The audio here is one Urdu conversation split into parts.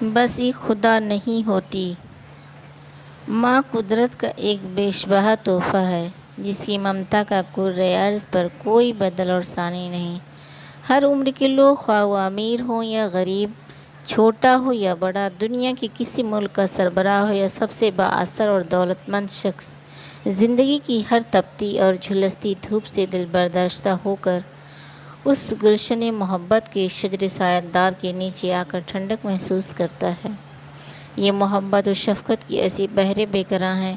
بس ایک خدا نہیں ہوتی۔ ماں قدرت کا ایک بیشبہ تحفہ ہے جس کی ممتا کا کرۂ ارض پر کوئی بدل اور ثانی نہیں۔ ہر عمر کے لوگ، خواہ وہ امیر ہوں یا غریب، چھوٹا ہو یا بڑا، دنیا کے کسی ملک کا سربراہ ہو یا سب سے بااثر اور دولت مند شخص، زندگی کی ہر تپتی اور جھلستی دھوپ سے دل برداشتہ ہو کر اس گلشن محبت کے شجر سایہ دار کے نیچے آ کر ٹھنڈک محسوس کرتا ہے۔ یہ محبت و شفقت کی ایسی بحر بے کرراں ہے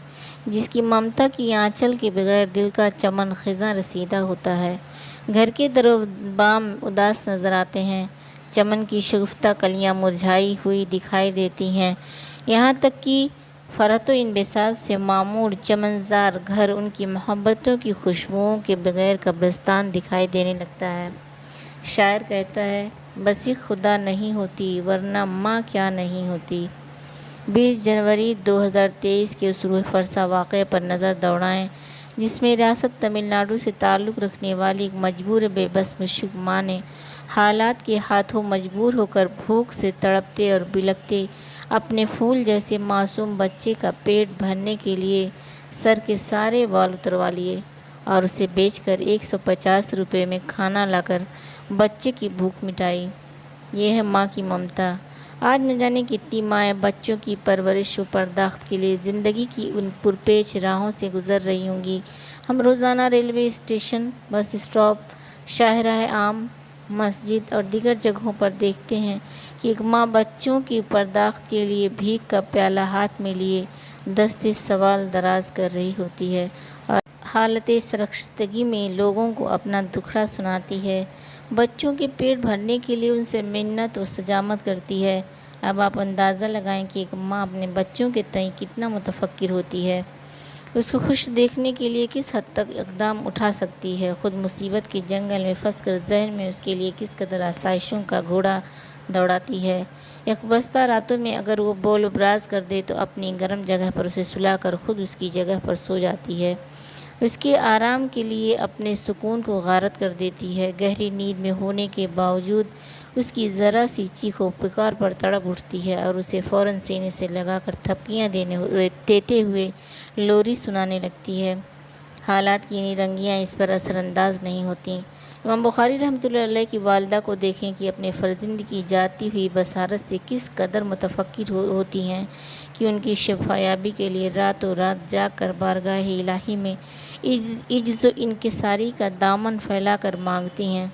جس کی ممتا کی آنچل کے بغیر دل کا چمن خزاں رسیدہ ہوتا ہے۔ گھر کے در و بام اداس نظر آتے ہیں، چمن کی شگفتہ کلیاں مرجھائی ہوئی دکھائی دیتی ہیں، یہاں تک کہ فرحت و انبساط سے معمور چمنزار گھر ان کی محبتوں کی خوشبوؤں کے بغیر قبرستان دکھائی دینے لگتا ہے۔ شاعر کہتا ہے، بس ایک خدا نہیں ہوتی ورنہ ماں کیا نہیں ہوتی۔ 20 جنوری 2023 کے اس روح فرسا واقعے پر نظر دوڑائیں جس میں ریاست تمل ناڈو سے تعلق رکھنے والی ایک مجبور بے بس مشفق ماں نے حالات کے ہاتھوں مجبور ہو کر بھوک سے تڑپتے اور بلکتے اپنے پھول جیسے معصوم بچے کا پیٹ بھرنے کے لیے سر کے سارے بال اتروا لیے اور اسے بیچ کر 150 روپے میں کھانا لا کر بچے کی بھوک مٹائی۔ یہ ہے ماں کی ممتا۔ آج نہ جانے کتنی مائیں بچوں کی پرورش و پرداخت کے لیے زندگی کی ان پرپیچ راہوں سے گزر رہی ہوں گی۔ ہم روزانہ ریلوے اسٹیشن، بس اسٹاپ، شاہراہ عام، مسجد اور دیگر جگہوں پر دیکھتے ہیں کہ ایک ماں بچوں کی پرداخت کے لیے بھیک کا پیالہ ہاتھ میں لیے دست سوال دراز کر رہی ہوتی ہے اور حالت سرشتگی میں لوگوں کو اپنا دکھڑا سناتی ہے، بچوں کے پیٹ بھرنے کے لیے ان سے منت و سجامت کرتی ہے۔ اب آپ اندازہ لگائیں کہ ایک ماں اپنے بچوں کے تئیں کتنا متفکر ہوتی ہے، اس کو خوش دیکھنے کے لیے کس حد تک اقدام اٹھا سکتی ہے، خود مصیبت کے جنگل میں پھنس کر ذہن میں اس کے لیے کس قدر آسائشوں کا گھوڑا دوڑاتی ہے۔ یکبستہ راتوں میں اگر وہ بول و براز کر دے تو اپنی گرم جگہ پر اسے سلا کر خود اس کی جگہ پر سو جاتی ہے، اس کے آرام کے لیے اپنے سکون کو غارت کر دیتی ہے، گہری نیند میں ہونے کے باوجود اس کی ذرا سی چیخ و پکار پر تڑپ اٹھتی ہے اور اسے فوراً سینے سے لگا کر تھپکیاں دیتے ہوئے لوری سنانے لگتی ہے۔ حالات کی رنگیاں اس پر اثر انداز نہیں ہوتیں۔ امام بخاری رحمۃ اللہ علیہ کی والدہ کو دیکھیں کہ اپنے فرزند کی جاتی ہوئی بصارت سے کس قدر متفکر ہوتی ہیں کہ ان کی شفا یابی کے لیے راتوں رات جاگ کر بارگاہ الہی میں عجز و انکساری کا دامن پھیلا کر مانگتی ہیں،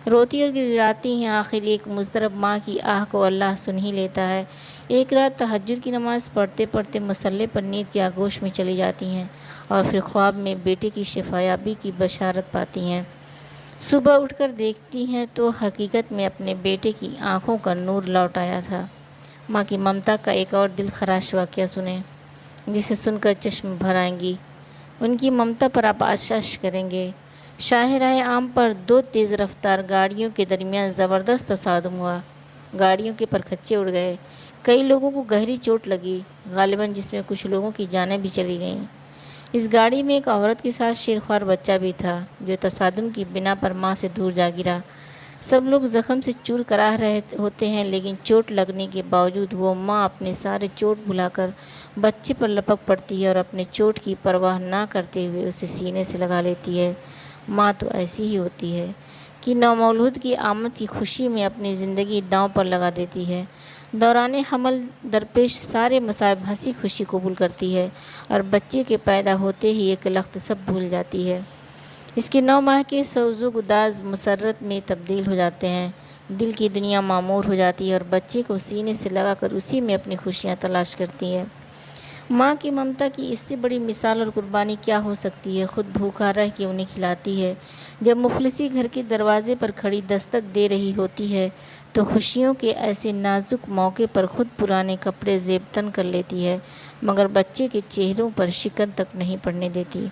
روتی اور گڑگڑاتی ہیں۔ آخر ایک مضطرب ماں کی آہ کو اللہ سن ہی لیتا ہے۔ ایک رات تہجد کی نماز پڑھتے پڑھتے مصلے پر نیند کی آغوش میں چلی جاتی ہیں اور پھر خواب میں بیٹے کی شفا یابی کی بشارت پاتی ہیں۔ صبح اٹھ کر دیکھتی ہیں تو حقیقت میں اپنے بیٹے کی آنکھوں کا نور لوٹ آیا تھا۔ ماں کی ممتا کا ایک اور دل خراش واقعہ سنیں جسے سن کر چشم بھر آئیں گی، ان کی ممتا پر آپ اشش کریں گے۔ شاہراہ عام پر 2 تیز رفتار گاڑیوں کے درمیان زبردست تصادم ہوا، گاڑیوں کے پرخچے اڑ گئے، کئی لوگوں کو گہری چوٹ لگی، غالباً جس میں کچھ لوگوں کی جانیں بھی چلی گئیں۔ اس گاڑی میں ایک عورت کے ساتھ شیرخوار بچہ بھی تھا جو تصادم کی بنا پر ماں سے دور جا گرا۔ سب لوگ زخم سے چور کراہ رہے ہوتے ہیں لیکن چوٹ لگنے کے باوجود وہ ماں اپنے سارے چوٹ بھلا کر بچے پر لپک پڑتی ہے اور اپنے چوٹ کی پرواہ نہ کرتے ہوئے اسے سینے سے لگا لیتی ہے۔ ماں تو ایسی ہی ہوتی ہے کہ نومولود کی آمد کی خوشی میں اپنی زندگی داؤں پر لگا دیتی ہے، دوران حمل درپیش سارے مصائب ہنسی خوشی قبول کرتی ہے اور بچے کے پیدا ہوتے ہی ایک لخت سب بھول جاتی ہے۔ اس کے 9 ماہ کے سوز و گداز مسرت میں تبدیل ہو جاتے ہیں، دل کی دنیا معمور ہو جاتی ہے اور بچے کو سینے سے لگا کر اسی میں اپنی خوشیاں تلاش کرتی ہے۔ ماں کی ممتا کی اس سے بڑی مثال اور قربانی کیا ہو سکتی ہے؟ خود بھوکا رہ کے انہیں کھلاتی ہے، جب مفلسی گھر کے دروازے پر کھڑی دستک دے رہی ہوتی ہے تو خوشیوں کے ایسے نازک موقع پر خود پرانے کپڑے زیب تن کر لیتی ہے مگر بچے کے چہروں پر شکن تک نہیں پڑنے دیتی۔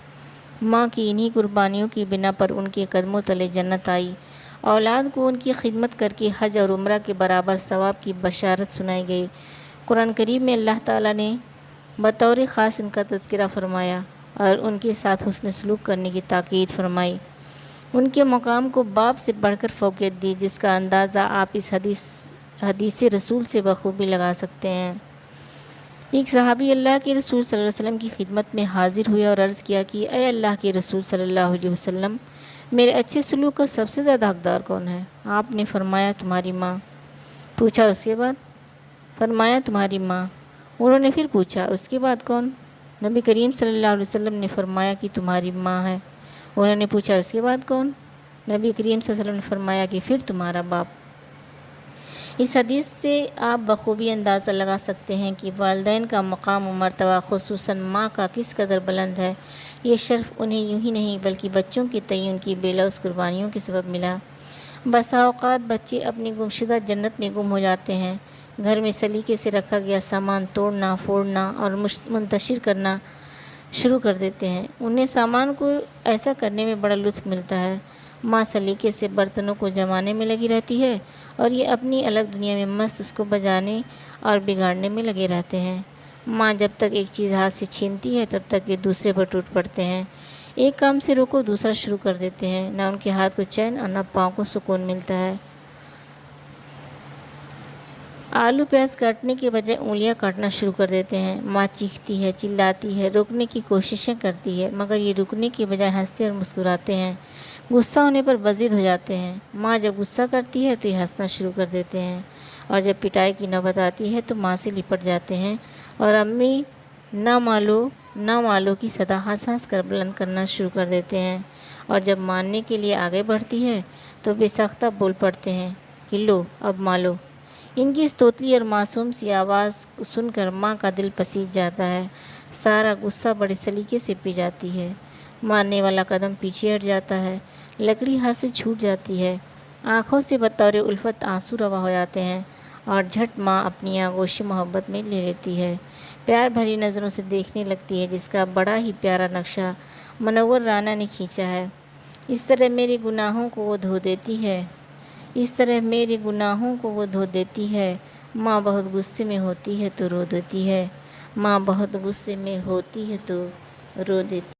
ماں کی انہی قربانیوں کی بنا پر ان کے قدموں تلے جنت آئی، اولاد کو ان کی خدمت کر کے حج اور عمرہ کے برابر ثواب کی بشارت سنائی گئی۔ قرآن کریم میں اللہ تعالیٰ نے بطور خاص ان کا تذکرہ فرمایا اور ان کے ساتھ حسن سلوک کرنے کی تاکید فرمائی، ان کے مقام کو باپ سے بڑھ کر فوقیت دی، جس کا اندازہ آپ اس حدیث حدیث رسول سے بخوبی لگا سکتے ہیں۔ ایک صحابی اللہ کے رسول صلی اللہ علیہ وسلم کی خدمت میں حاضر ہوئے اور عرض کیا کہ اے اللہ کے رسول صلی اللہ علیہ وسلم، میرے اچھے سلوک کا سب سے زیادہ حقدار کون ہے؟ آپ نے فرمایا تمہاری ماں۔ پوچھا اس کے بعد؟ فرمایا تمہاری ماں۔ انہوں نے پھر پوچھا اس کے بعد کون؟ نبی کریم صلی اللہ علیہ وسلم نے فرمایا کہ تمہاری ماں ہے۔ انہوں نے پوچھا اس کے بعد کون؟ نبی کریم صلی اللہ علیہ وسلم نے فرمایا کہ پھر تمہارا باپ۔ اس حدیث سے آپ بخوبی اندازہ لگا سکتے ہیں کہ والدین کا مقام و مرتبہ خصوصاً ماں کا کس قدر بلند ہے۔ یہ شرف انہیں یوں ہی نہیں بلکہ بچوں کے تئیں ان کی بے لوث قربانیوں کے سبب ملا۔ بسا اوقات بچے اپنی گمشدہ جنت میں گم ہو جاتے ہیں۔ گھر میں سلیقے سے رکھا گیا سامان توڑنا، پھوڑنا اور منتشر کرنا شروع کر دیتے ہیں۔ انہیں سامان کو ایسا کرنے میں بڑا لطف ملتا ہے۔ ماں سلیقے سے برتنوں کو جمانے میں لگی رہتی ہے اور یہ اپنی الگ دنیا میں مست اس کو بجانے اور بگاڑنے میں لگے رہتے ہیں۔ ماں جب تک ایک چیز ہاتھ سے چھینتی ہے تب تک یہ دوسرے پر ٹوٹ پڑتے ہیں۔ ایک کام سے روکو دوسرا شروع کر دیتے ہیں۔ نہ ان کے ہاتھ کو چین اور نہ پاؤں کو سکون ملتا ہے۔ آلو پیاز کاٹنے کے بجائے انگلیاں کاٹنا شروع کر دیتے ہیں۔ ماں چیختی ہے، چلاتی ہے، روکنے کی کوششیں کرتی ہے، مگر یہ رکنے کے بجائے ہنستے اور مسکراتے ہیں۔ غصہ ہونے پر بضد ہو جاتے ہیں۔ ماں جب غصہ کرتی ہے تو یہ ہنسنا شروع کر دیتے ہیں، اور جب پٹائی کی نوبت آتی ہے تو ماں سے لپٹ جاتے ہیں اور امی نہ مالو کی صدا ہنس ہنس کر بلند کرنا شروع کر دیتے ہیں، اور جب ماننے کے لیے آگے بڑھتی ہے تو بے ساختہ بول پڑتے ہیں کہ لو اب مالو۔ ان کی اس طوطلی اور معصوم سی آواز سن کر ماں کا دل پسیج جاتا ہے۔ سارا غصہ بڑے سلیقے سے پی جاتی ہے۔ مارنے والا قدم پیچھے ہٹ جاتا ہے، لکڑی ہاتھ سے چھوٹ جاتی ہے، آنکھوں سے بطور الفت آنسو روا ہو جاتے ہیں، اور جھٹ ماں اپنی آغوش محبت میں لے لیتی ہے، پیار بھری نظروں سے دیکھنے لگتی ہے، جس کا بڑا ہی پیارا نقشہ منور رانا نے کھینچا ہے۔ اس طرح میرے گناہوں کو وہ دھو دیتی ہے۔ ماں بہت غصے میں ہوتی ہے تو رو دیتی ہے۔